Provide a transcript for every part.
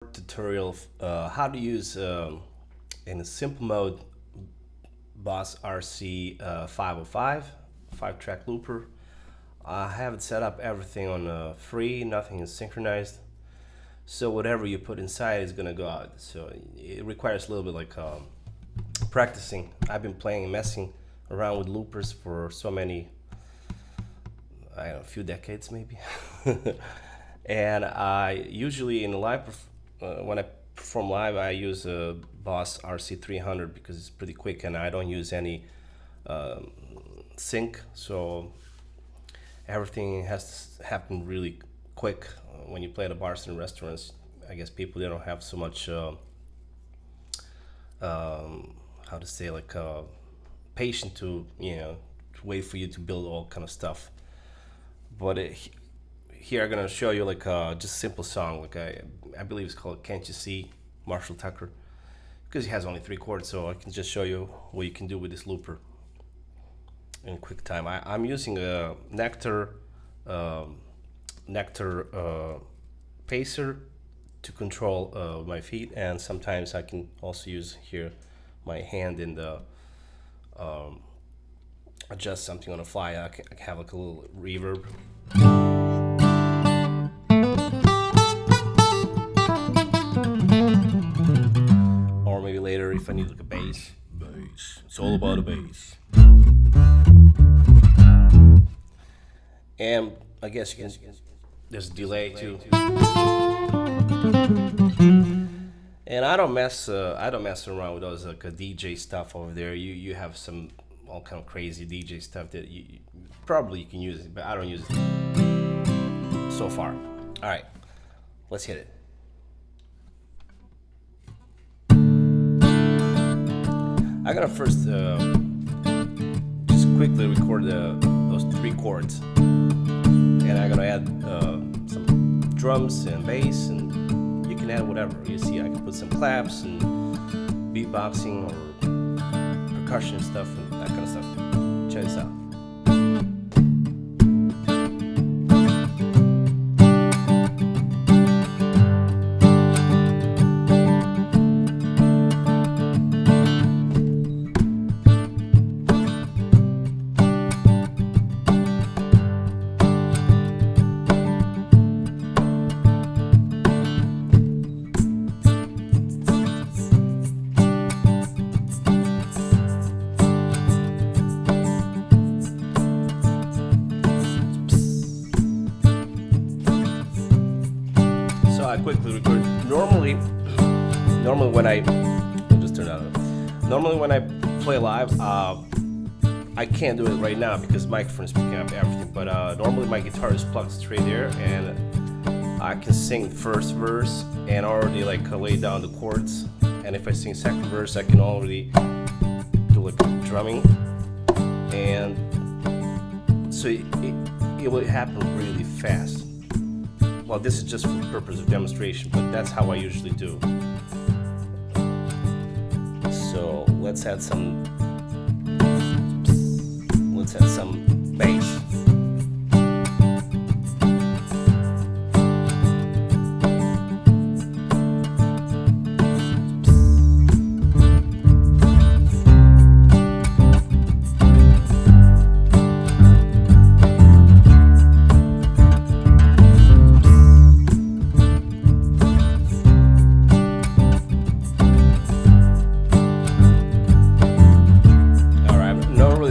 Tutorial of how to use in a simple mode Boss RC-505 5-track looper. I have it set up everything on free, nothing is synchronized, so whatever you put inside is gonna go out. So it requires a little bit like practicing. I've been playing and messing around with loopers for so many, I don't know, a few decades maybe. And I usually in the live when I perform live, I use a Boss RC300 because it's pretty quick and I don't use any sync, so everything has to happen really quick. When you play at the bars and restaurants, I guess people, they don't have so much how to say, like patient to, you know, to wait for you to build all kind of stuff. But here I'm gonna show you like just a simple song, like I believe it's called "Can't You See," Marshall Tucker, because he has only 3 chords, so I can just show you what you can do with this looper in quick time. I'm using a Nectar pacer to control my feet, and sometimes I can also use here my hand in the adjust something on the fly. I can have like a little reverb. Or maybe later if I need like a bass. It's all about a bass. And I guess you can, there's a delay too. And I don't mess around with those like DJ stuff over there. You have some all kind of crazy DJ stuff that you probably can use it, but I don't use it so far. All right, let's hit it. I'm gonna first just quickly record those 3 chords, and I'm gonna add some drums and bass, and you can add whatever. You see, I can put some claps and beatboxing or percussion stuff and that kind of stuff. Check this out. I quickly record. Normally when I'll just turn that on. Normally when I play live, I can't do it right now because the microphone is picking up everything. But normally my guitar is plugged straight there, and I can sing the first verse and already like lay down the chords. And if I sing second verse, I can already do like drumming, and so it will happen really fast. Well, this is just for the purpose of demonstration, but that's how I usually do. So let's add some bass.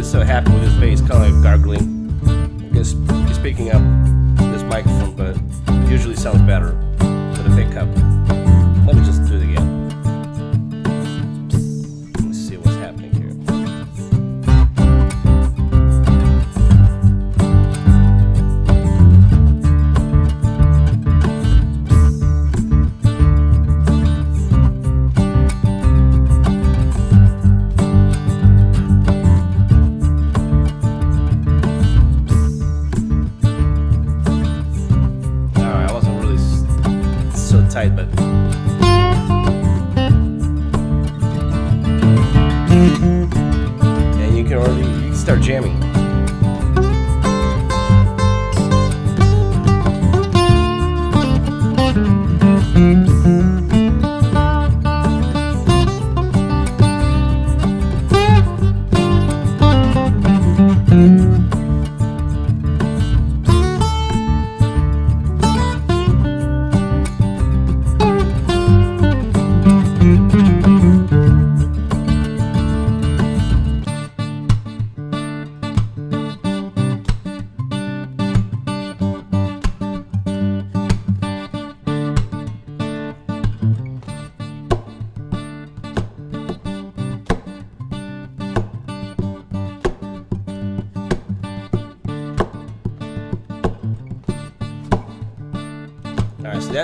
So happy with this bass, kind of like gargling. I guess he's picking up this microphone, but it usually sounds better with a pickup. Let me just do it again. Let's see what's happening here. Tight, but and you can already start jamming.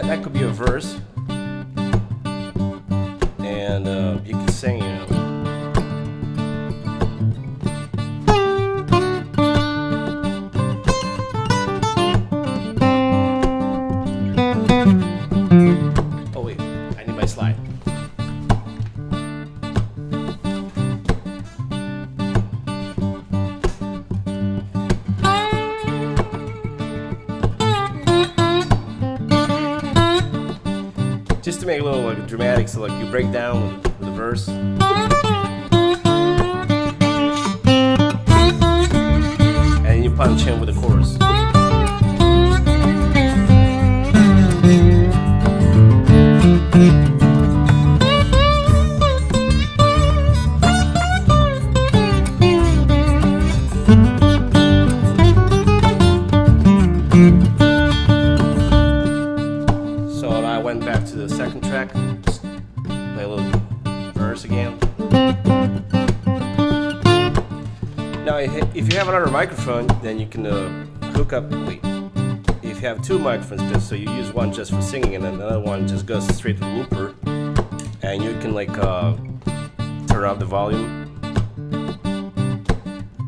that could be a verse, and you can sing, you know. Oh wait, I need my slide. Just to make a little like dramatic, so like you break down with the verse. And you punch in with the chorus. So I went back to the second track, play a little verse again. Now, if you have another microphone, then you can hook up. Wait, if you have two microphones, so you use one just for singing, and then another one just goes straight to the looper, and you can like turn up the volume,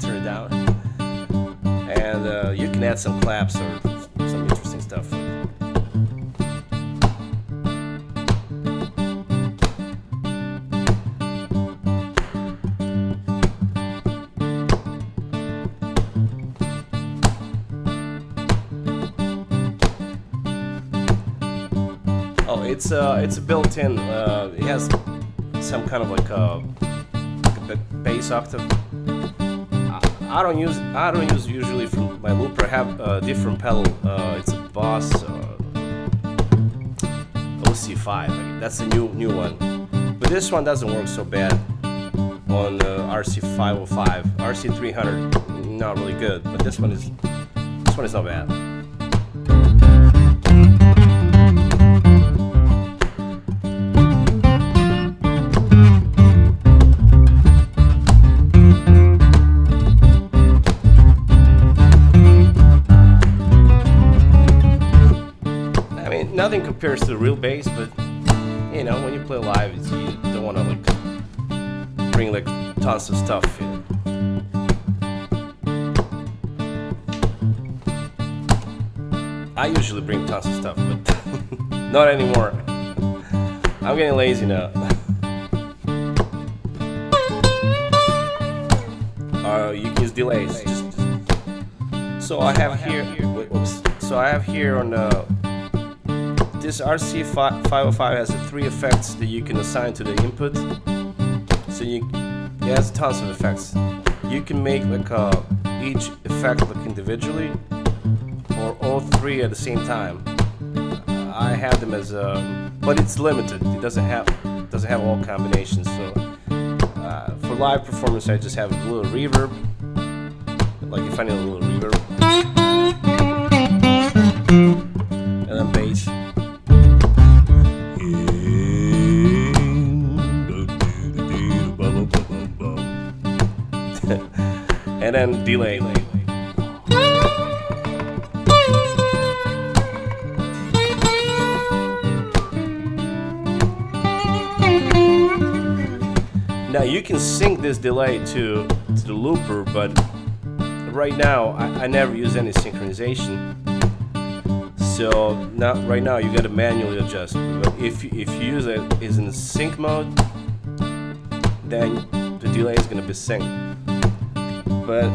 turn it down, and you can add some claps or some interesting stuff. Oh, it's a built-in. It has some kind of like a bass octave. I don't use usually from my looper. I have a different pedal. It's a Boss RC-5. That's the new one. But this one doesn't work so bad on RC-505. RC-300 not really good, but this one is not bad. Nothing compares to the real bass, but you know, when you play live, you don't want to like bring like tons of stuff. You know? I usually bring tons of stuff, but not anymore. I'm getting lazy now. You can use delays. So I have here. Whoops. So I have here on this RC-505 has 3 effects that you can assign to the input. So it has tons of effects. You can make like each effect look individually, or all 3 at the same time. I have them as but it's limited. It doesn't have all combinations. So for live performance, I just have a little reverb. Like if I need a little reverb, and then bass. And then delay. Now you can sync this delay to the looper, but right now I never use any synchronization. So right now you gotta manually adjust. But if you use it is in sync mode, then the delay is gonna be synced. But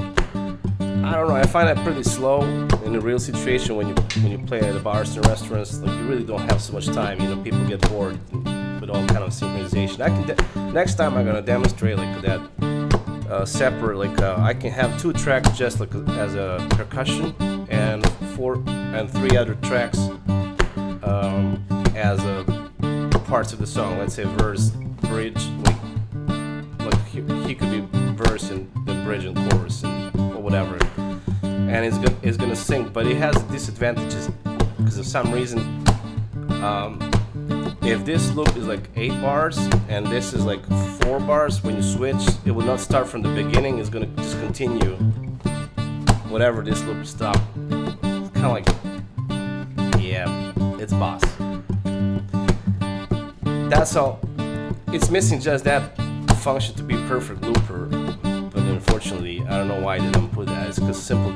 I don't know, I find that pretty slow in a real situation when you play at the bars and restaurants. Like you really don't have so much time. You know, people get bored with all kind of synchronization. Next time I'm gonna demonstrate like that separate. Like I can have 2 tracks just like as a percussion, and 3 other tracks as parts of the song. Let's say verse, bridge. Like he could be verse and then bridge and chorus or whatever, and it's gonna sync. But it has disadvantages because of some reason. If this loop is like 8 bars and this is like 4 bars, when you switch, it will not start from the beginning. It's gonna just continue whatever this loop stopped. It's kind of like, yeah, it's Boss. that's all. It's missing just that function to be perfect looper, but unfortunately, I don't know why they didn't put that. It's because simple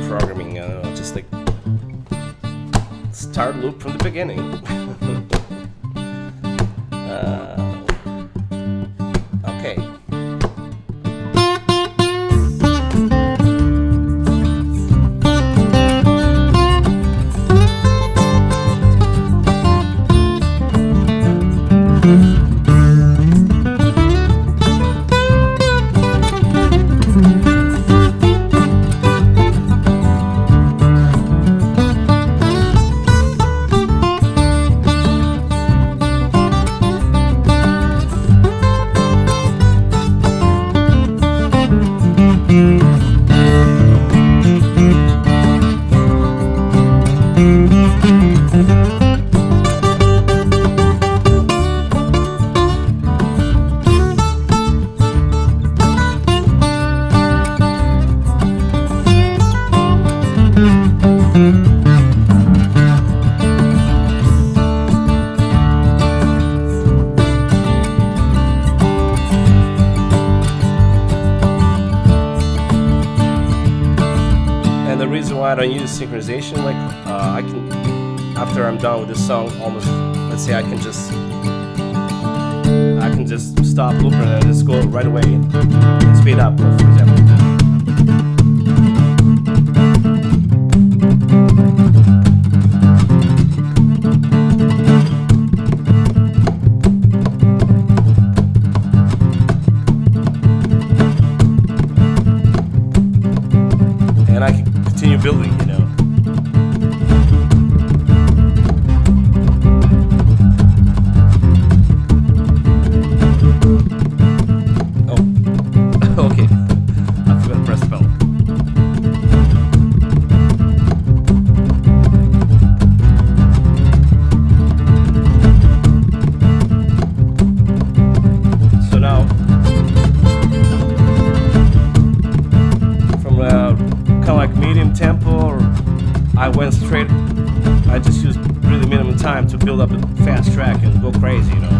programming, I don't know, just like start loop from the beginning. Okay. The reason why I don't use synchronization, like I can, after I'm done with this song, almost, let's say I can just stop looping and just go right away and speed up, for example. And I can continue building, you know. Oh, okay. I forgot to press the pedal. So now, from kind of like medium tempo, or I went straight, I just used really minimum time to build up a fast track and go crazy, you know.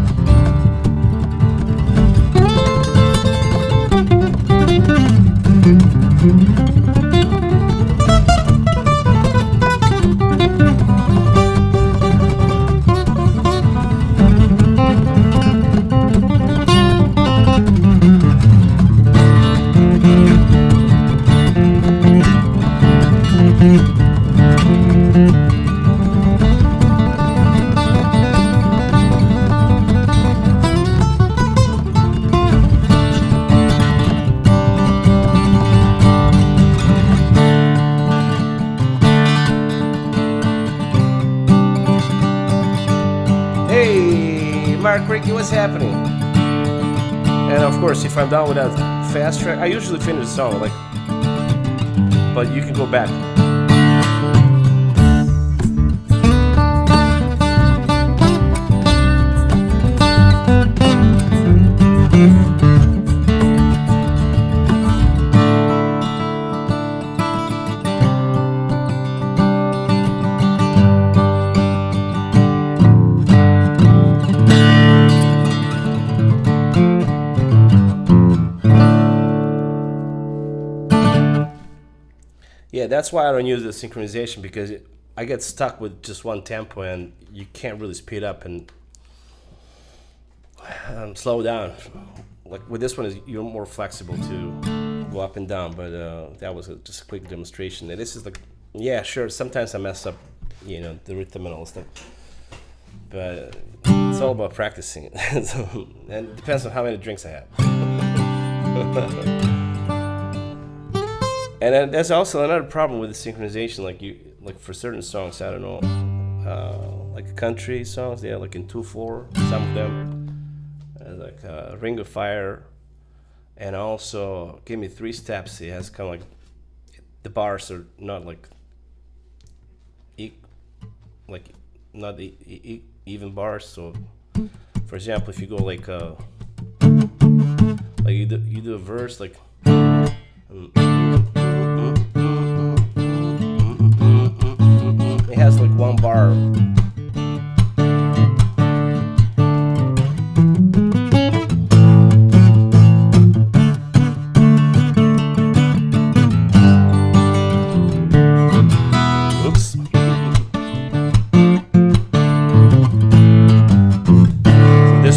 Hey, Mark Ricky, what's happening? And of course, if I'm done with that fast track, I usually finish the song, like, but you can go back. Yeah, that's why I don't use the synchronization, because I get stuck with just one tempo and you can't really speed up and slow down. Like with this one, you're more flexible to go up and down, but that was just a quick demonstration. And this is like, yeah, sure, sometimes I mess up, you know, the rhythm and all stuff, but it's all about practicing. So, and it depends on how many drinks I have. And then there's also another problem with the synchronization, like for certain songs, I don't know, like country songs, they're like in 2/4, some of them, like Ring of Fire, and also Give Me 3 Steps. It has kind of like, the bars are not like, not even bars. So, for example, if you go like you do a verse like. It has like one bar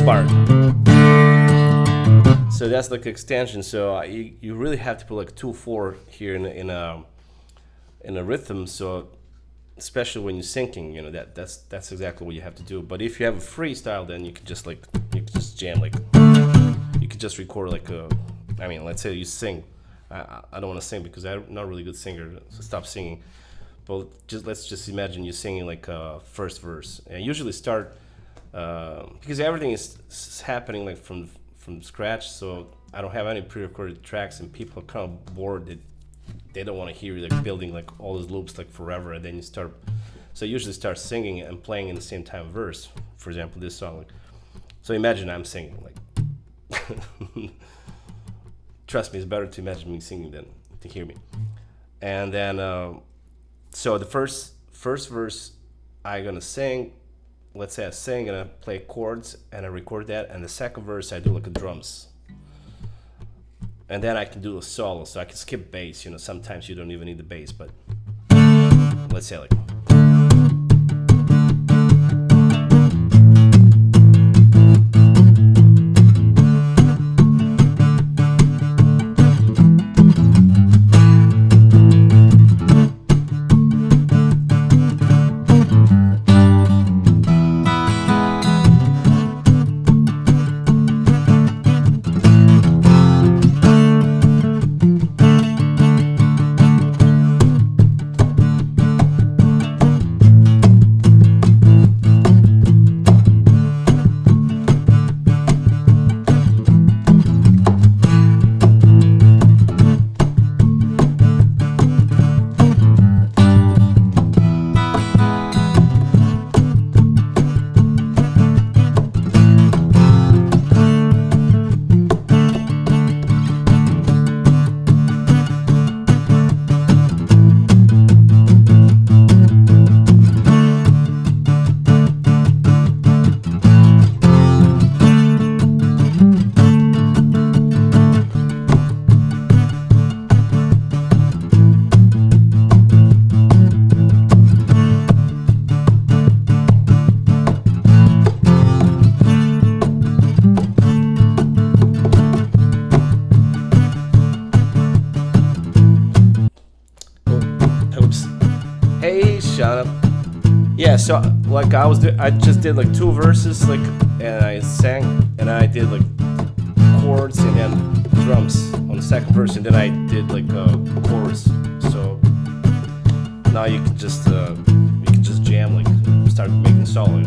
part. So that's like extension. So you really have to put like 2/4 here in a rhythm. So especially when you're syncing, you know, that's exactly what you have to do. But if you have a freestyle, then you could just jam, like you could just record like I mean, let's say you sing. I don't want to sing because I'm not a really good singer, so stop singing. But let's just imagine you're singing like first verse, and usually start because everything is happening like from scratch. So I don't have any pre-recorded tracks, and people are kind of bored. They don't want to hear you like building like all those loops like forever, and then you start. So I usually start singing and playing in the same time verse. For example, this song. Like, so imagine I'm singing like. Trust me, it's better to imagine me singing than to hear me. And then, so the first verse, I'm gonna sing. Let's say I sing and I play chords and I record that. And the second verse, I do like a drums. And then I can do a solo, so I can skip bass. You know, sometimes you don't even need the bass, but let's say like. Shut up. Yeah, so like I just did like 2 verses, like, and I sang, and I did like chords and then drums on the second verse, and then I did like chorus. So now you can just jam, like start making solo.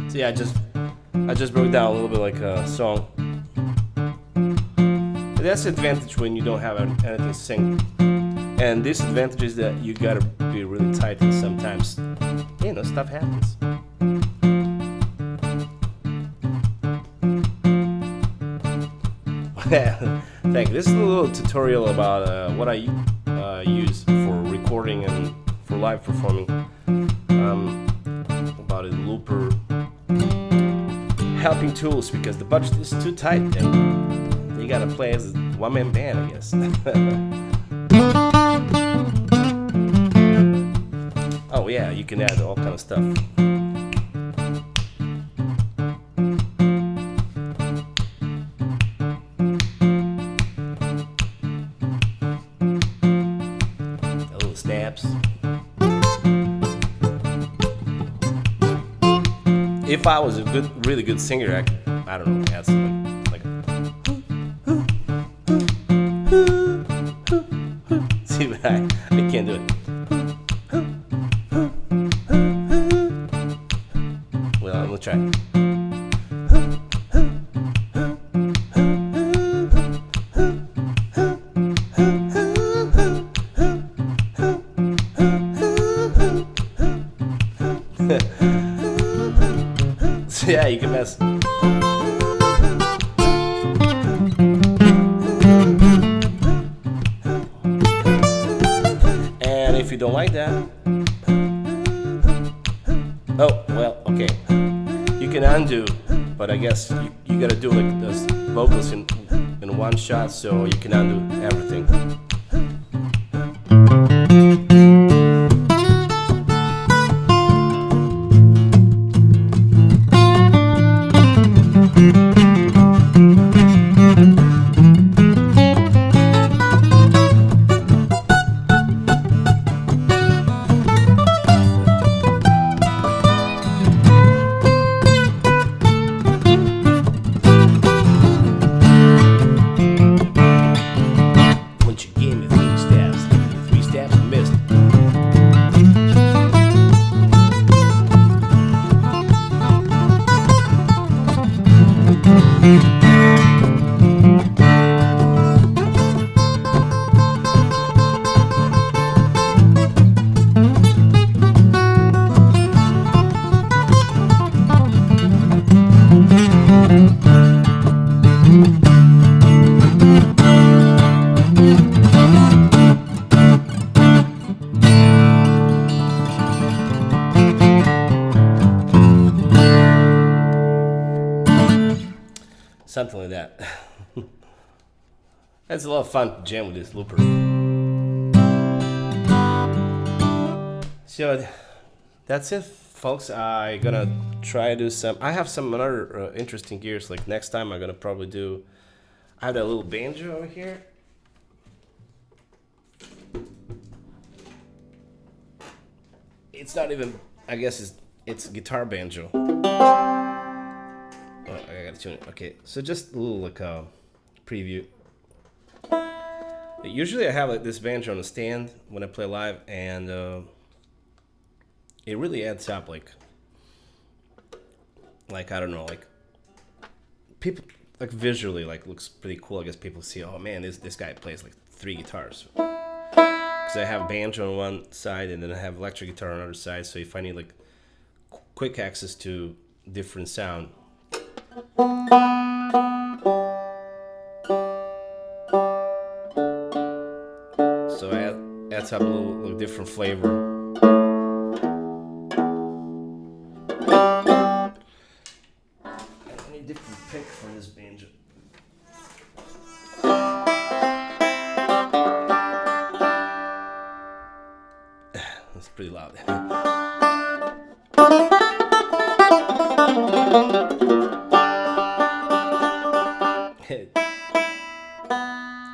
So yeah, I just broke down a little bit like a song. And that's the advantage when you don't have anything to sing. And disadvantage is that you gotta be really tight, and sometimes, you know, stuff happens. Thank you. This is a little tutorial about what I use for recording and for live performing. About a looper helping tools, because the budget is too tight and you gotta play as one-man band, I guess. Oh yeah, you can add all kind of stuff. Little snaps. If I was a really good singer, I don't know, add something like see, but I can't do it. Well, I'm gonna try. So yeah, you can mess. And if you don't like that, oh well, okay, you can undo, but I guess you gotta do like those vocals in one shot, so you can undo everything. Something like that. It's a lot of fun to jam with this looper. So that's it, folks. I'm gonna try to do some. I have some other interesting gears. Like next time, I'm gonna probably do. I have that little banjo over here. It's not even. I guess it's guitar banjo. Oh, I gotta tune it. Okay, so just a little like a preview. Usually I have like this banjo on the stand when I play live, and it really adds up. Like I don't know, like people like visually like looks pretty cool. I guess people see, oh man, this guy plays like 3 guitars. Because I have banjo on one side and then I have electric guitar on the other side. So if I need like quick access to different sound. So adds up a little different flavor. I need a different pick for this banjo. That's pretty loud.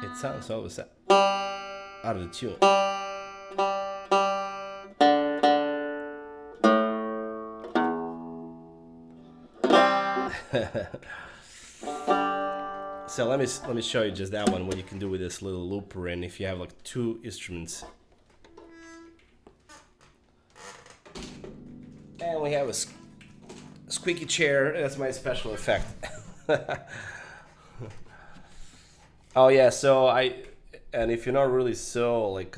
It sounds always out of the tune. So let me show you just that one, what you can do with this little looper, and if you have like 2 instruments. And we have a squeaky chair. That's my special effect. Oh yeah, so and if you're not really so like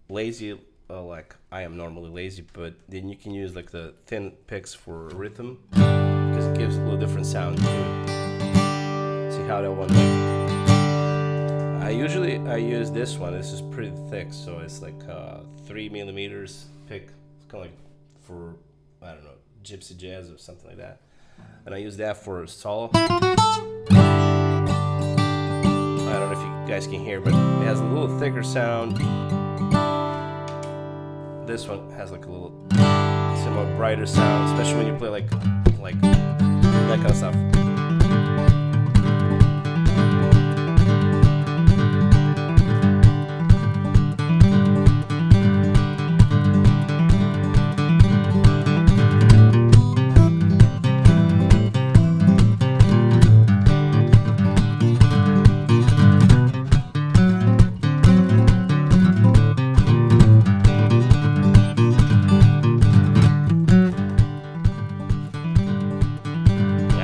lazy, like I am normally lazy, but then you can use like the thin picks for rhythm, because it gives a little different sound to it. See how that one I use this one. This is pretty thick, so it's like 3 millimeters pick. It's kind of like for, I don't know, gypsy jazz or something like that. And I use that for solo. I don't know if you guys can hear, but it has a little thicker sound. This one has like a little somewhat brighter sound, especially when you play like that kind of stuff.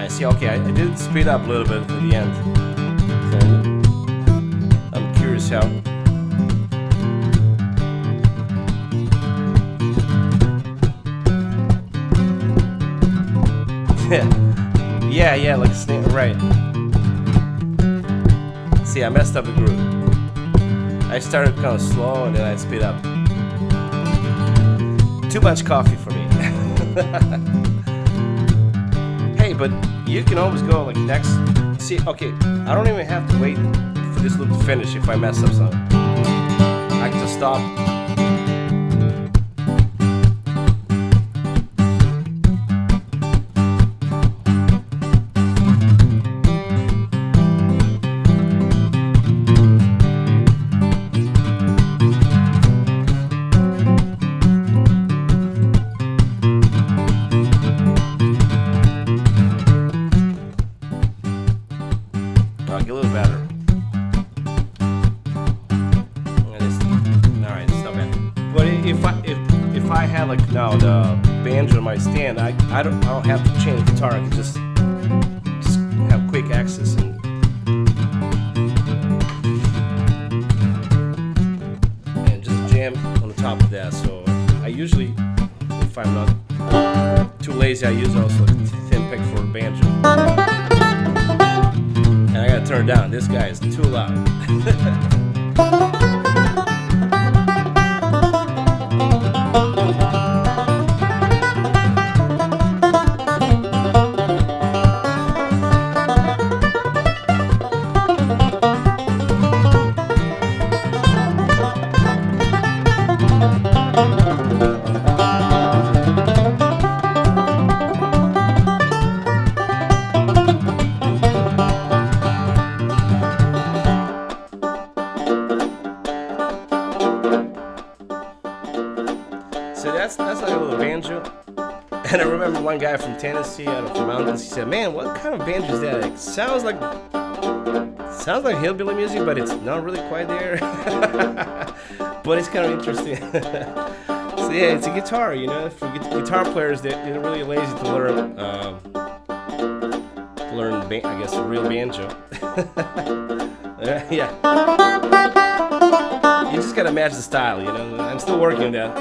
See, okay, I did speed up a little bit at the end, so I'm curious how. yeah, like a snake, right. See, I messed up the groove. I started kind of slow and then I speed up. Too much coffee for me. Hey, but you can always go like next. See, okay, I don't even have to wait for this loop to finish if I mess up something. I can just stop. I'll get a little better. Alright, it's not bad. But if I had like now the banjo on my stand, I don't have to change the guitar. I can just have quick access and just jam on the top of that. So I usually, if I'm not too lazy, I use also a thin pick for a banjo. And I gotta turn it down. This guy is too loud. So that's like a little banjo. And I remember one guy from Tennessee out of the mountains, he said, "Man, what kind of banjo is that? It sounds like hillbilly music, but it's not really quite there." But it's kind of interesting. So yeah, it's a guitar, you know. For guitar players, they're really lazy to learn I guess, a real banjo. Yeah. You just gotta match the style, you know. I'm still working on that.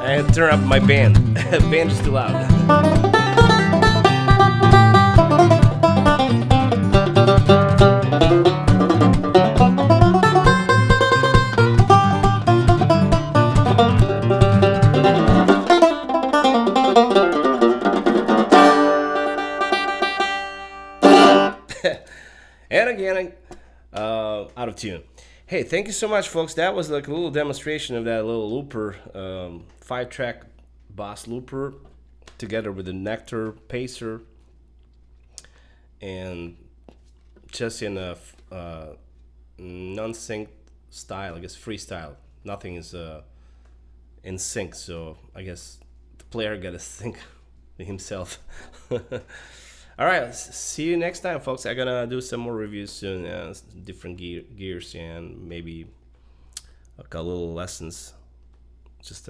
I had to turn up my band. The band is too loud. And again, out of tune. Hey, thank you so much, folks. That was like a little demonstration of that little looper, 5-track Boss looper, together with the Nectar Pacer, and just in a non-sync style, I guess freestyle. Nothing is in sync, so I guess the player got to sync himself. All right, see you next time, folks. I'm gonna do some more reviews soon, different gears, and maybe a little lessons. Just